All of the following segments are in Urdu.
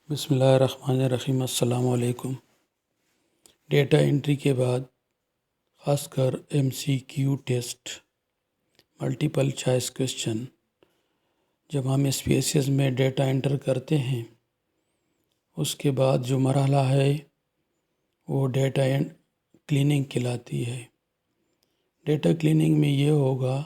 بسم اللہ الرحمن الرحیم۔ السلام علیکم۔ ڈیٹا انٹری کے بعد خاص کر MCQ test, multiple choice question, جب ہم اسپیسیز میں ڈیٹا انٹر کرتے ہیں اس کے بعد جو مرحلہ ہے وہ ڈیٹا کلیننگ کہلاتی ہے۔ ڈیٹا کلیننگ میں یہ ہوگا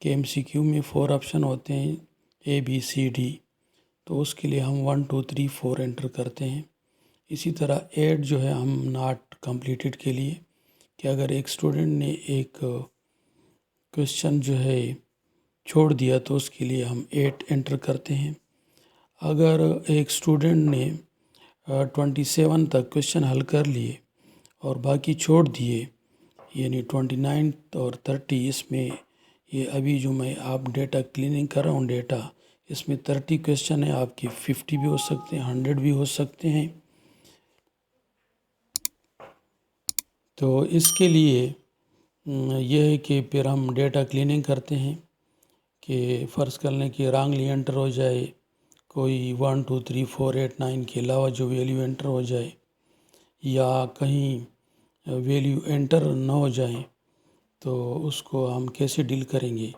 کہ MCQ میں 4 آپشن ہوتے ہیں ABCD، تو اس کے لیے ہم 1 2 3 4 انٹر کرتے ہیں۔ اسی طرح ایڈ جو ہے ہم ناٹ کمپلیٹڈ کے لیے، کہ اگر ایک اسٹوڈنٹ نے ایک کویشچن جو ہے چھوڑ دیا تو اس کے لیے ہم 8 انٹر کرتے ہیں۔ اگر ایک اسٹوڈنٹ نے 27 تک کویشچن حل کر لیے اور باقی چھوڑ دیے، یعنی 29 اور 30، اس میں یہ ابھی جو میں آپ ڈیٹا کلیننگ کر رہا ہوں ڈیٹا، اس میں 30 کویشچن ہیں، آپ کے 50 بھی ہو سکتے ہیں، 100 بھی ہو سکتے ہیں۔ تو اس کے لیے یہ ہے کہ پھر ہم ڈیٹا کلیننگ کرتے ہیں کہ فرض کر لیں کہ رانگلی انٹر ہو جائے، کوئی 1 2 3 4 8 9 کے علاوہ جو ویلیو انٹر ہو جائے، یا کہیں ویلیو انٹر نہ ہو جائیں، تو اس کو ہم کیسے ڈیل کریں گے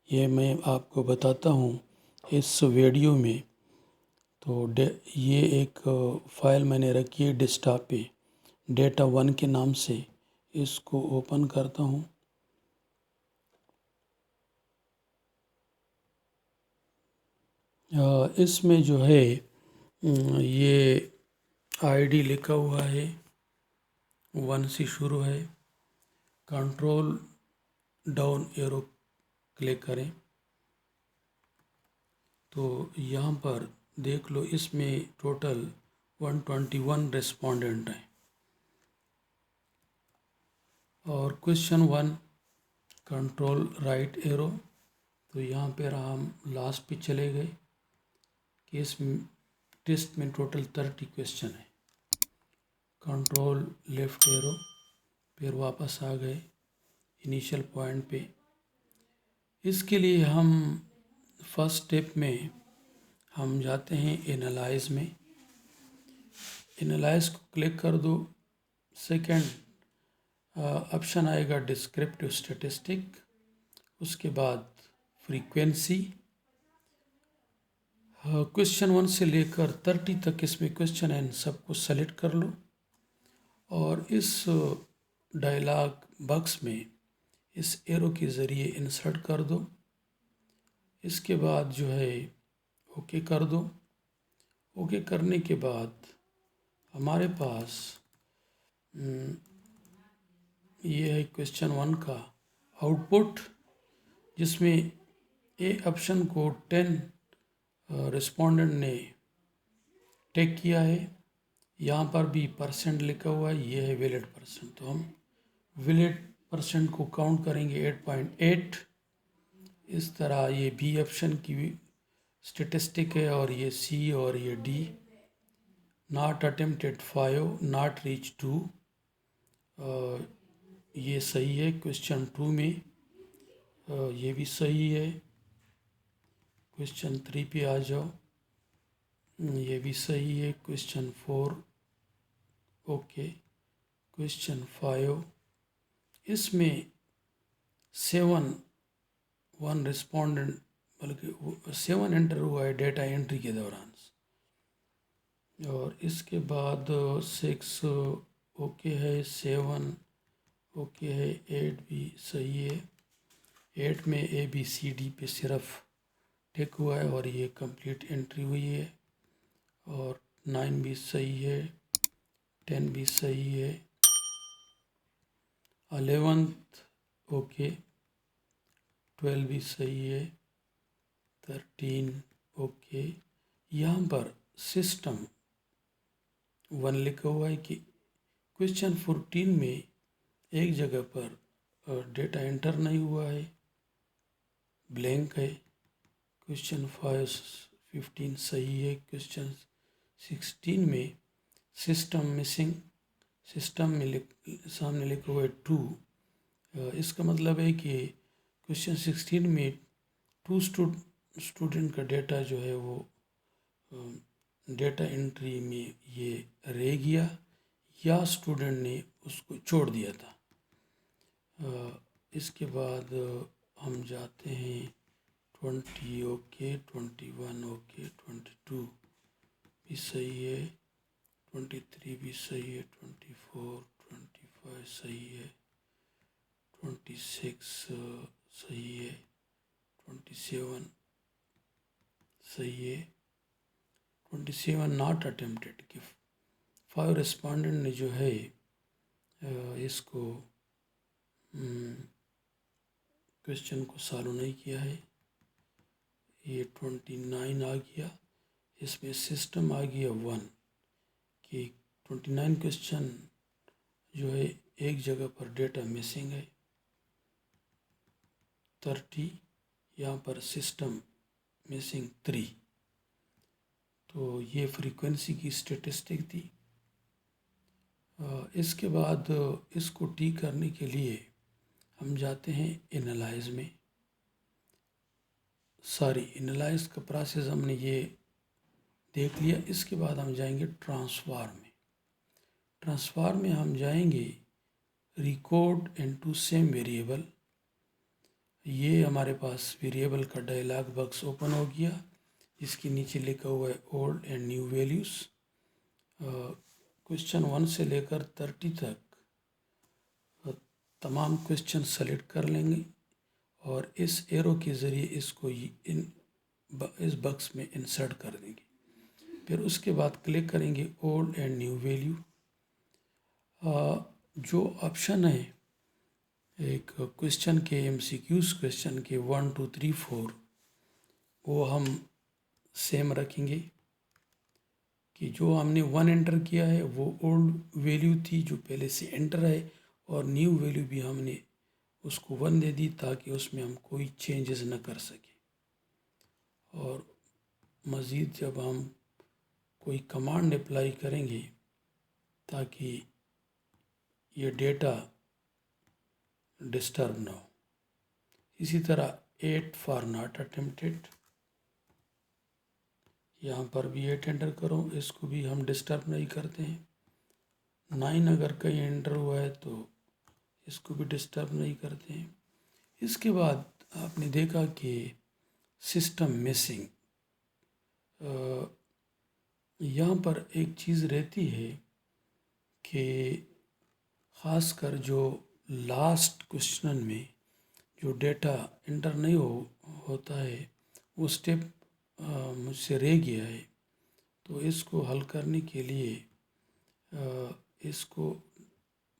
یہ میں آپ کو بتاتا ہوں اس ویڈیو میں۔ تو یہ ایک فائل میں نے رکھی ہے ڈیسکٹاپ پہ data1 کے نام سے، اس کو اوپن کرتا ہوں۔ اس میں جو ہے یہ ID لکھا ہوا ہے، 1 سے شروع ہے۔ کنٹرول ڈاؤن ایرو کلک کریں تو یہاں پر دیکھ لو، اس میں ٹوٹل 121 ریسپونڈنٹ ہیں، اور کویشچن 1 کنٹرول رائٹ ایرو، تو یہاں پہ ہم لاسٹ پہ چلے گئے کہ اس ٹیسٹ میں ٹوٹل 30 کویشچن ہیں۔ کنٹرول لیفٹ ایرو، پھر واپس آ گئے انیشل پوائنٹ پہ۔ اس کے لیے ہم فرسٹ سٹیپ میں ہم جاتے ہیں انالائز میں، انالائز کو کلک کر دو۔ سیکنڈ آپشن آئے گا ڈسکرپٹیو اسٹیٹسٹک، اس کے بعد فریکوینسی۔ کویشچن 1 سے لے کر 30 تک اس میں کویشچن ہیں، سب کو سلیکٹ کر لو، اور اس ڈائلاگ باکس میں اس ایرو کے ذریعے انسرٹ کر دو۔ اس کے بعد جو ہے اوکے کر دو۔ اوکے کرنے کے بعد ہمارے پاس یہ ہے کویشچن 1 کا آؤٹ پٹ، جس میں اے آپشن کو 10 رسپونڈنٹ نے ٹیک کیا ہے۔ یہاں پر بھی پرسنٹ لکھا ہوا ہے، یہ ہے ویلڈ پرسنٹ، تو ہم ویلڈ پرسنٹ کو کاؤنٹ کریں گے 8.8۔ اس طرح یہ بی آپشن کی اسٹیٹسٹک ہے، اور یہ سی اور یہ ڈی۔ ناٹ اٹمپٹڈ 5، ناٹ ریچ 2، یہ صحیح ہے۔ کویشچن 2 میں یہ بھی صحیح ہے۔ کویشچن 3 پہ آ جاؤ، یہ بھی صحیح ہے۔ Question 4 okay. کویشچن 5 اس میں 1 رسپونڈنٹ، بلکہ 7 انٹر ہوا ہے ڈیٹا انٹری کے دوران، اور اس کے بعد 6 اوکے ہے، 7 اوکے ہے، 8 بھی صحیح ہے۔ 8 میں ABCD پہ صرف ٹک ہوا ہے اور یہ کمپلیٹ انٹری ہوئی ہے، اور 9 بھی صحیح ہے، 10 بھی صحیح ہے، 11 اوکے، 12 بھی صحیح ہے، 13 اوکے۔ یہاں پر سسٹم 1 لکھا ہوا ہے کہ کویشچن 14 میں ایک جگہ پر ڈیٹا انٹر نہیں ہوا ہے، بلینک ہے۔ کویشچن 15 صحیح ہے۔ کویشچن 16 میں سسٹم مسنگ، سسٹم میں سامنے لکھا ہوا ہے 2، اس کا مطلب ہے کہ کویشچن 16 میں 2 اسٹوڈنٹ کا ڈیٹا جو ہے وہ ڈیٹا انٹری میں یہ رہ گیا یا اسٹوڈنٹ نے اس کو چھوڑ دیا تھا۔ اس کے بعد ہم جاتے ہیں 20 اوکے، 21 اوکے، 22 بھی صحیح ہے، 23 بھی صحیح ہے، 24 25 صحیح ہے، 26 صحیح ہے، 27 صحیح ہے، 27 ناٹ اٹمپٹڈ کہ 5 ریسپونڈنٹ نے جو ہے اس کو کوشچن کو سالو نہیں کیا ہے۔ یہ 29 آ گیا، اس میں سسٹم آ گیا 1 کہ 29 کوشچن جو ہے ایک جگہ پر ڈیٹا مسنگ ہے، 30 یہاں پر سسٹم مسنگ 3۔ تو یہ فریکوینسی کی اسٹیٹسٹک تھی۔ اس کے بعد اس کو ٹھیک کرنے کے لیے ہم جاتے ہیں انالائز میں۔ انالائز کا پروسیس ہم نے یہ دیکھ لیا۔ اس کے بعد ہم جائیں گے ٹرانسفارم میں۔ ٹرانسفارم میں ہم جائیں گے ریکارڈ انٹو سیم ویریبل۔ یہ ہمارے پاس ویریبل کا ڈائلاگ باکس اوپن ہو گیا، جس کے نیچے لکھا ہوا ہے old and new values. Question 1 سے لے کر 30 تک تمام کوشچن سلیکٹ کر لیں گے اور اس ایرو کے ذریعے اس کو اس باکس میں انسرٹ کر دیں گے۔ پھر اس کے بعد کلک کریں گے اولڈ اینڈ نیو ویلیو۔ جو آپشن ہے ایک کوشچن کے MCQs کوشچن کے 1 2 3 4 وہ ہم سیم رکھیں گے کہ جو ہم نے 1 انٹر کیا ہے وہ اولڈ ویلیو تھی جو پہلے سے انٹر ہے، اور نیو ویلیو بھی ہم نے اس کو 1 دے دی تاکہ اس میں ہم کوئی چینجز نہ کر سکیں۔ اور مزید جب ہم کوئی کمانڈ اپلائی کریں گے تاکہ یہ ڈیٹا ڈسٹرب نہ ہو۔ اسی طرح 8 فار ناٹ اٹمپٹڈ، یہاں پر بھی 8 انٹر کرو، اس کو بھی ہم ڈسٹرب نہیں کرتے ہیں۔ 9 اگر کہیں انٹر ہوا ہے تو اس کو بھی ڈسٹرب نہیں کرتے ہیں۔ اس کے بعد آپ نے دیکھا کہ سسٹم مسنگ، یہاں پر ایک چیز رہتی ہے کہ خاص کر جو لاسٹ کوشچن میں جو ڈیٹا انٹر نہیں ہوتا ہے وہ سٹیپ مجھ سے رہ گیا ہے، تو اس کو حل کرنے کے لیے اس کو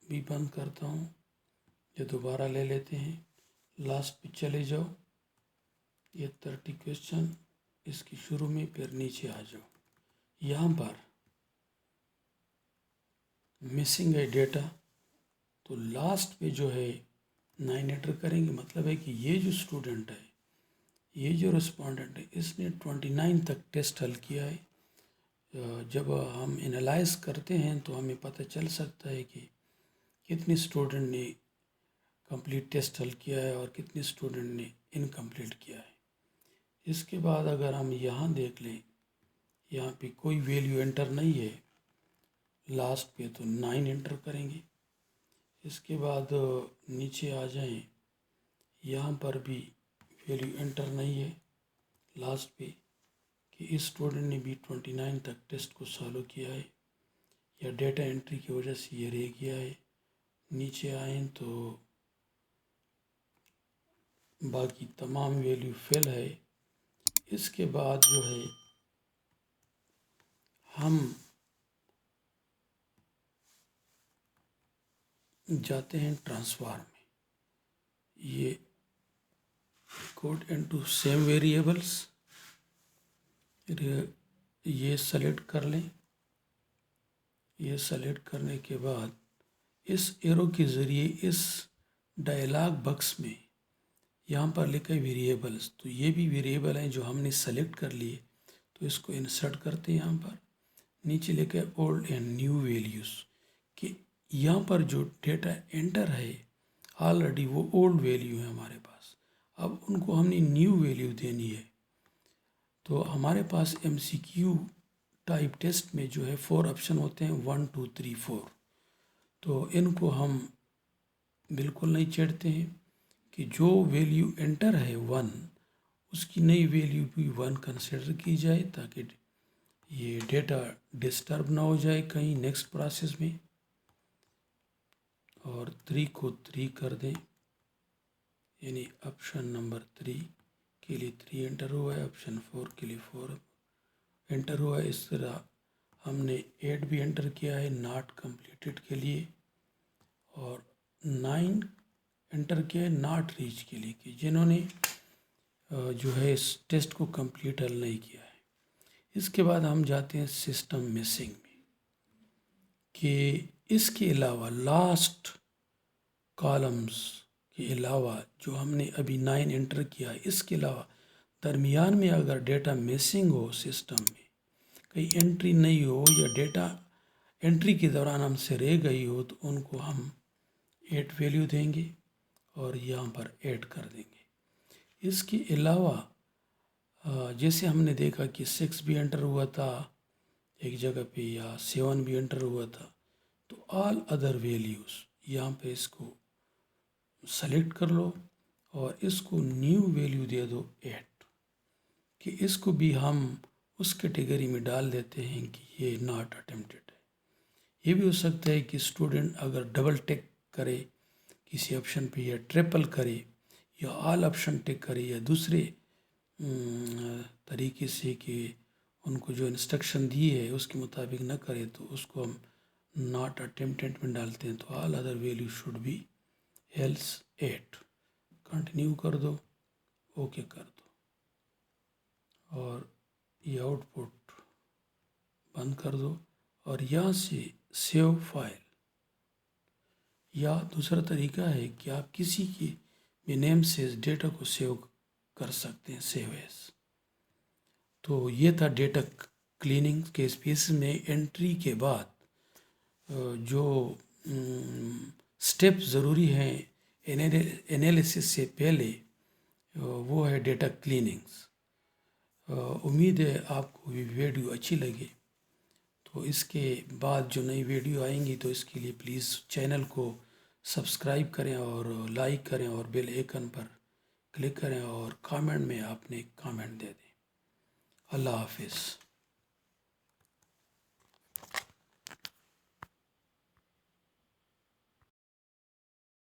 بھی بند کرتا ہوں۔ یہ دوبارہ لے لیتے ہیں، لاسٹ پہ چلے جاؤ، یہ 30 کوشچن اس کی شروع میں، پھر نیچے آ جاؤ۔ یہاں پر مسنگ ہے ڈیٹا، تو لاسٹ پہ جو ہے 9 انٹر کریں گے۔ مطلب ہے کہ یہ جو اسٹوڈنٹ ہے، یہ جو رسپونڈنٹ ہے، اس نے 29 تک ٹیسٹ حل کیا ہے۔ جب ہم انالائز کرتے ہیں تو ہمیں پتہ چل سکتا ہے کہ کتنے اسٹوڈنٹ نے کمپلیٹ ٹیسٹ حل کیا ہے اور کتنے اسٹوڈنٹ نے انکمپلیٹ کیا ہے۔ اس کے بعد اگر ہم یہاں دیکھ لیں، یہاں پہ کوئی ویلیو انٹر نہیں ہے لاسٹ پہ، تو 9 انٹر کریں گے۔ اس کے بعد نیچے آ جائیں، یہاں پر بھی ویلیو انٹر نہیں ہے لاسٹ پہ کہ اس اسٹوڈنٹ نے بھی 29 تک ٹیسٹ کو سالو کیا ہے یا ڈیٹا انٹری کی وجہ سے یہ رہ گیا ہے۔ نیچے آئیں تو باقی تمام ویلیو فل ہے۔ اس کے بعد جو ہے ہم جاتے ہیں ٹرانسفارم میں۔ یہ کوڈ انٹو سیم ویریبلس، یہ سلیکٹ کر لیں۔ یہ سلیکٹ کرنے کے بعد اس ایرو کے ذریعے اس ڈائلاگ باکس میں یہاں پر لکھا ہے ویریبلس، تو یہ بھی ویریبل ہیں جو ہم نے سلیکٹ کر لیے، تو اس کو انسرٹ کرتے ہیں۔ یہاں پر نیچے لکھا ہے اولڈ اینڈ نیو ویلیوز، کہ یہاں پر جو ڈیٹا انٹر ہے آلریڈی وہ اولڈ ویلیو ہے ہمارے پاس، اب ان کو ہم نے نیو ویلیو دینی ہے۔ تو ہمارے پاس MCQ ٹائپ ٹیسٹ میں جو ہے 4 آپشن ہوتے ہیں 1 2 3 4. تو ان کو ہم بالکل نہیں چھیڑتے ہیں کہ جو ویلیو انٹر ہے 1 اس کی نئی ویلیو بھی 1 کنسیڈر کی جائے تاکہ یہ ڈیٹا ڈسٹرب نہ ہو جائے کہیں نیکسٹ پروسیس میں. اور 3 کو 3 کر دیں، یعنی آپشن نمبر 3 کے لیے 3 انٹر ہوا ہے، آپشن 4 کے لیے 4 انٹر ہوا ہے. اس طرح ہم نے 8 بھی انٹر کیا ہے ناٹ کمپلیٹڈ کے لیے، اور 9 انٹر کیا ہے ناٹ ریچ کے لیے کہ جنہوں نے جو ہے اس ٹیسٹ کو کمپلیٹ حل نہیں کیا ہے. اس کے بعد ہم جاتے ہیں سسٹم مسنگ میں کہ اس کے علاوہ لاسٹ کالمز کے علاوہ جو ہم نے ابھی 9 انٹر کیا ہے، اس کے علاوہ درمیان میں اگر ڈیٹا مسنگ ہو سسٹم میں، کہیں انٹری نہیں ہو یا ڈیٹا انٹری کے دوران ہم سے رہ گئی ہو، تو ان کو ہم 8 ویلیو دیں گے اور یہاں پر ایڈ کر دیں گے. اس کے علاوہ جیسے ہم نے دیکھا کہ 6 بھی انٹر ہوا تھا ایک جگہ پہ یا 7 بھی انٹر ہوا تھا، تو آل ادر ویلیوز یہاں پہ اس کو سلیکٹ کر لو اور اس کو نیو ویلیو دے دو 8 کہ اس کو بھی ہم اس کیٹیگری میں ڈال دیتے ہیں کہ یہ ناٹ اٹمپٹڈ ہے. یہ بھی ہو سکتا ہے کہ اسٹوڈنٹ اگر ڈبل ٹک کرے کسی آپشن پہ یا ٹرپل کرے یا آل آپشن ٹک کرے یا دوسرے طریقے سے کہ ان کو جو انسٹرکشن دی ہے اس کے مطابق نہ کرے، تو اس کو ہم ناٹ اٹمپٹڈ میں ڈالتے ہیں. تو all other value should be else 8. Continue کر دو، اوکے کر دو، اور یہ آؤٹ پٹ بند کر دو. اور یہاں سے سیو فائل، یا دوسرا طریقہ ہے کہ آپ کسی کی بھی نیم سے اس ڈیٹا کو سیو کر سکتے ہیں، سیو ایز. تو یہ تھا ڈیٹا کلیننگ کے اسپیس میں انٹری کے بعد جو سٹیپ ضروری ہیں انالیسس سے پہلے، وہ ہے ڈیٹا کلیننگز. امید ہے آپ کو یہ ویڈیو اچھی لگے. تو اس کے بعد جو نئی ویڈیو آئیں گی تو اس کے لیے پلیز چینل کو سبسکرائب کریں اور لائک کریں اور بیل آئیکن پر کلک کریں اور کامنٹ میں اپنے کامنٹ دے دیں. اللہ حافظ.